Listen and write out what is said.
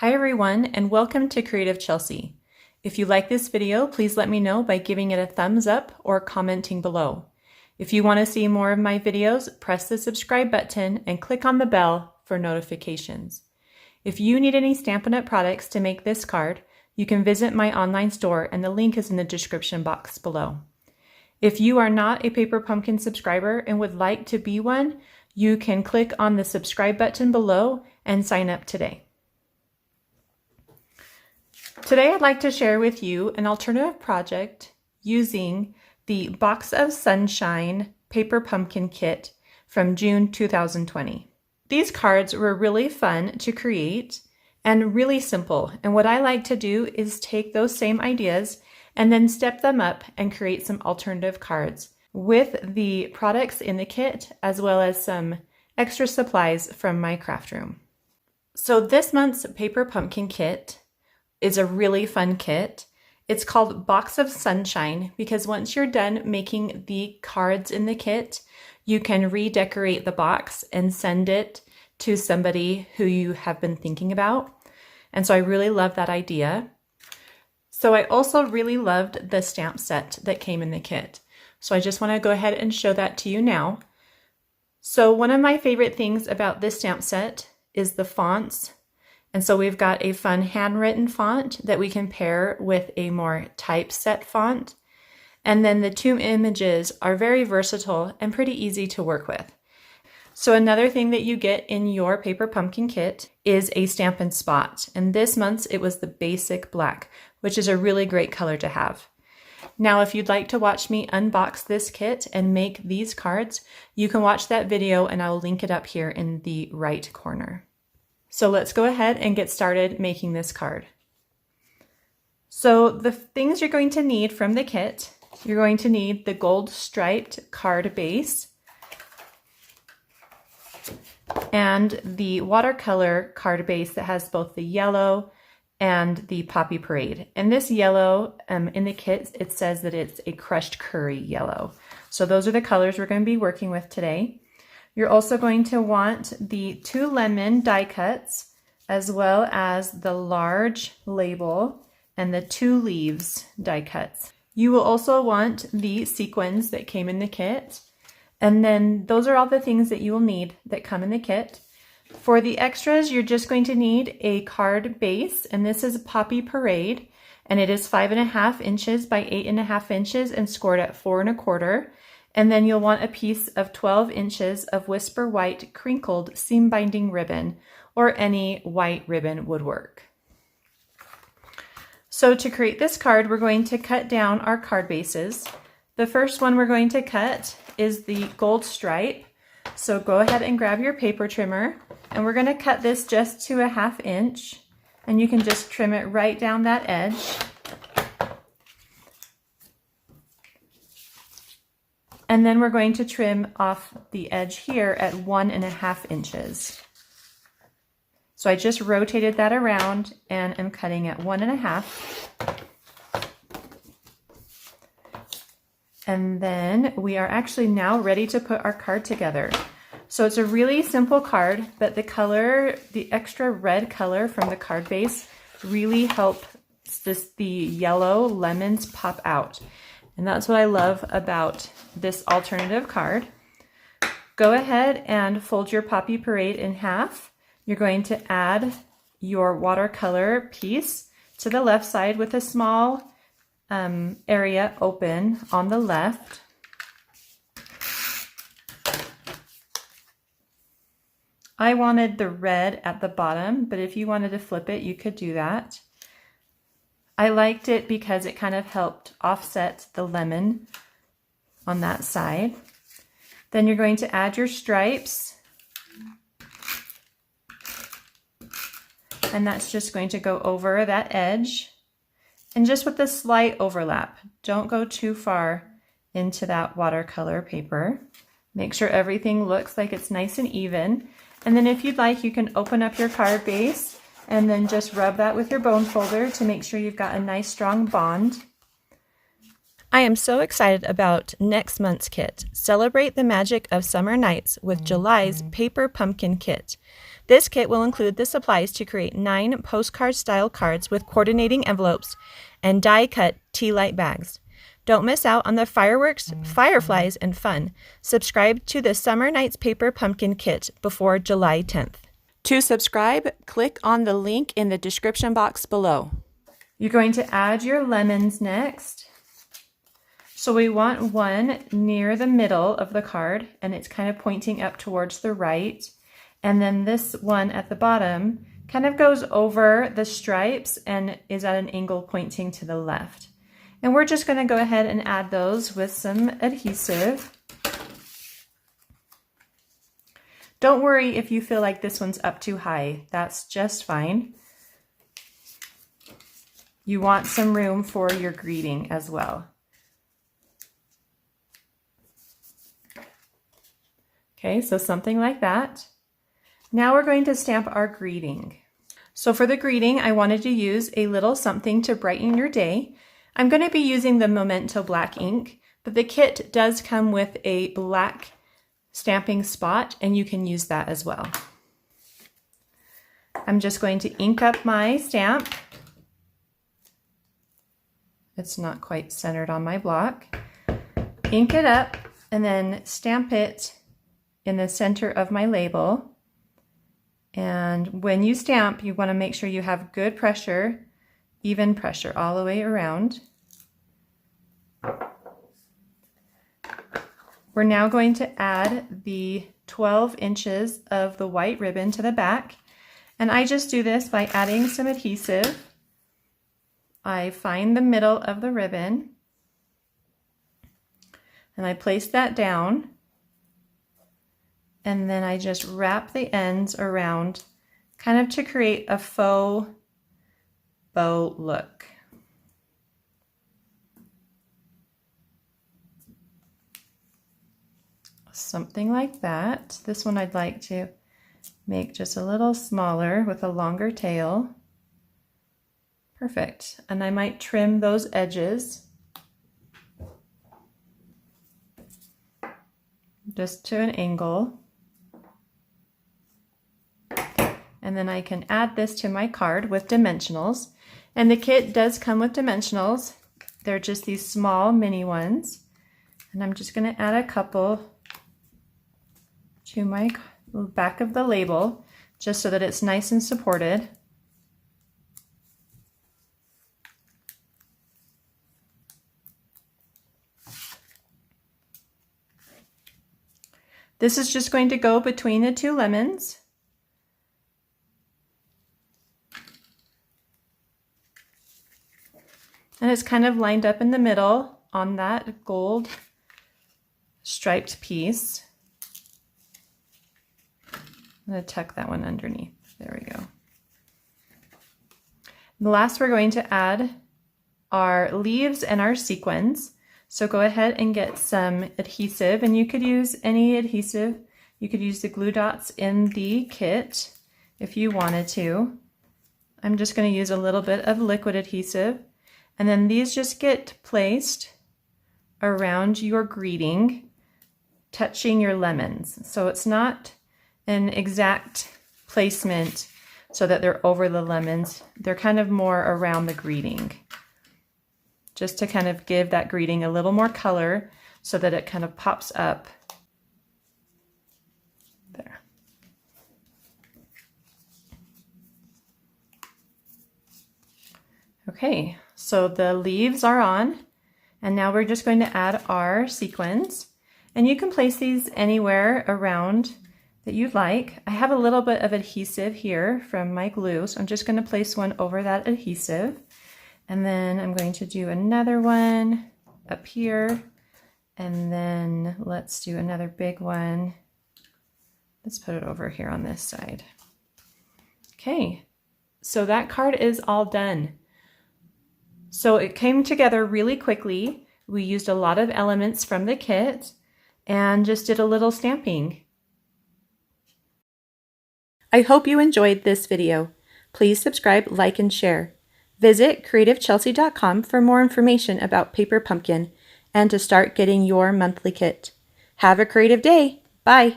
Hi everyone, and welcome to Creative Chelsey. If you like this video, please let me know by giving it a thumbs up or commenting below. If you want to see more of my videos, press the subscribe button and click on the bell for notifications. If you need any Stampin' Up! Products to make this card, you can visit my online store and the link is in the description box below. If you are not a Paper Pumpkin subscriber and would like to be one, you can click on the subscribe button below and sign up today. Today I'd like to share with you an alternative project using the Box of Sunshine Paper Pumpkin Kit from June 2020. These cards were really fun to create and really simple, and what I like to do is take those same ideas and then step them up and create some alternative cards with the products in the kit as well as some extra supplies from my craft room. So this month's Paper Pumpkin Kit is a really fun kit. It's called Box of Sunshine because once you're done making the cards in the kit, you can redecorate the box and send it to somebody who you have been thinking about. And so I really love that idea. So I also really loved the stamp set that came in the kit. So I just want to go ahead and show that to you now. So one of my favorite things about this stamp set is the fonts. And so we've got a fun handwritten font that we can pair with a more typeset font. And then the two images are very versatile and pretty easy to work with. So another thing that you get in your Paper Pumpkin Kit is a Stampin' Spot. And this month's it was the basic black, which is a really great color to have. Now, if you'd like to watch me unbox this kit and make these cards, you can watch that video and I'll link it up here in the right corner. So let's go ahead and get started making this card. So the things you're going to need from the kit, you're going to need the gold striped card base and the watercolor card base that has both the yellow and the Poppy Parade. And this yellow, in the kit, it says that it's a crushed curry yellow. So those are the colors we're going to be working with today. You're also going to want the 2 lemon die cuts, as well as the large label and the 2 leaves die cuts. You will also want the sequins that came in the kit. And then those are all the things that you will need that come in the kit. For the extras, you're just going to need a card base, and this is Poppy Parade, and it is 5.5 inches by 8.5 inches and scored at 4 1/4. And then you'll want a piece of 12 inches of Whisper White Crinkled seam binding ribbon, or any white ribbon would work. So to create this card, we're going to cut down our card bases. The first one we're going to cut is the gold stripe. So go ahead and grab your paper trimmer, and we're going to cut this just to 1/2 inch, and you can just trim it right down that edge. And then we're going to trim off the edge here at 1.5 inches. So I just rotated that around and am cutting at 1.5. And then we are actually now ready to put our card together. So it's a really simple card, but the color, the extra red color from the card base really helps the yellow lemons pop out. And that's what I love about this alternative card. Go ahead and fold your Poppy Parade in half. You're going to add your watercolor piece to the left side with a small area open on the left. I wanted the red at the bottom, but if you wanted to flip it, you could do that. I liked it because it kind of helped offset the lemon on that side. Then you're going to add your stripes. And that's just going to go over that edge. And just with a slight overlap. Don't go too far into that watercolor paper. Make sure everything looks like it's nice and even. And then if you'd like, you can open up your card base and then just rub that with your bone folder to make sure you've got a nice strong bond. I am so excited about next month's kit. Celebrate the magic of summer nights with July's Paper Pumpkin Kit. This kit will include the supplies to create 9 postcard-style cards with coordinating envelopes and die-cut tea light bags. Don't miss out on the fireworks, fireflies, and fun. Subscribe to the Summer Nights Paper Pumpkin Kit before July 10th. To subscribe, click on the link in the description box below. You're going to add your lemons next. So we want one near the middle of the card, and it's kind of pointing up towards the right. And then this one at the bottom kind of goes over the stripes and is at an angle pointing to the left. And we're just going to go ahead and add those with some adhesive. Don't worry if you feel like this one's up too high. That's just fine. You want some room for your greeting as well. Okay, so something like that. Now we're going to stamp our greeting. So for the greeting, I wanted to use a little something to brighten your day. I'm going to be using the Memento black ink, but the kit does come with a black stamping spot, and you can use that as well. I'm just going to ink up my stamp. It's not quite centered on my block. Ink it up and then stamp it in the center of my label. And when you stamp, you want to make sure you have good pressure, even pressure all the way around. We're now going to add the 12 inches of the white ribbon to the back. And I just do this by adding some adhesive. I find the middle of the ribbon and I place that down. And then I just wrap the ends around, kind of to create a faux bow look. Something like that. This one I'd like to make just a little smaller with a longer tail. Perfect. And I might trim those edges just to an angle. And then I can add this to my card with dimensionals. And the kit does come with dimensionals. They're just these small mini ones. And I'm just going to add a couple to my back of the label, just so that it's nice and supported. This is just going to go between the 2 lemons. And it's kind of lined up in the middle on that gold striped piece. I'm going to tuck that one underneath. There we go. And last, we're going to add our leaves and our sequins. So go ahead and get some adhesive, and you could use any adhesive. You could use the glue dots in the kit if you wanted to. I'm just going to use a little bit of liquid adhesive, and then these just get placed around your greeting, touching your lemons. So it's not an exact placement so that they're over the lemons. They're kind of more around the greeting, just to kind of give that greeting a little more color so that it kind of pops up there. Okay, so the leaves are on, and now we're just going to add our sequins. And you can place these anywhere around that you'd like. I have a little bit of adhesive here from my glue, so I'm just going to place one over that adhesive. And then I'm going to do another one up here, and then let's do another big one. Let's put it over here on this side. Okay, so that card is all done. So it came together really quickly. We used a lot of elements from the kit and just did a little stamping. I hope you enjoyed this video. Please subscribe, like, and share. Visit creativechelsey.com for more information about Paper Pumpkin and to start getting your monthly kit. Have a creative day. Bye.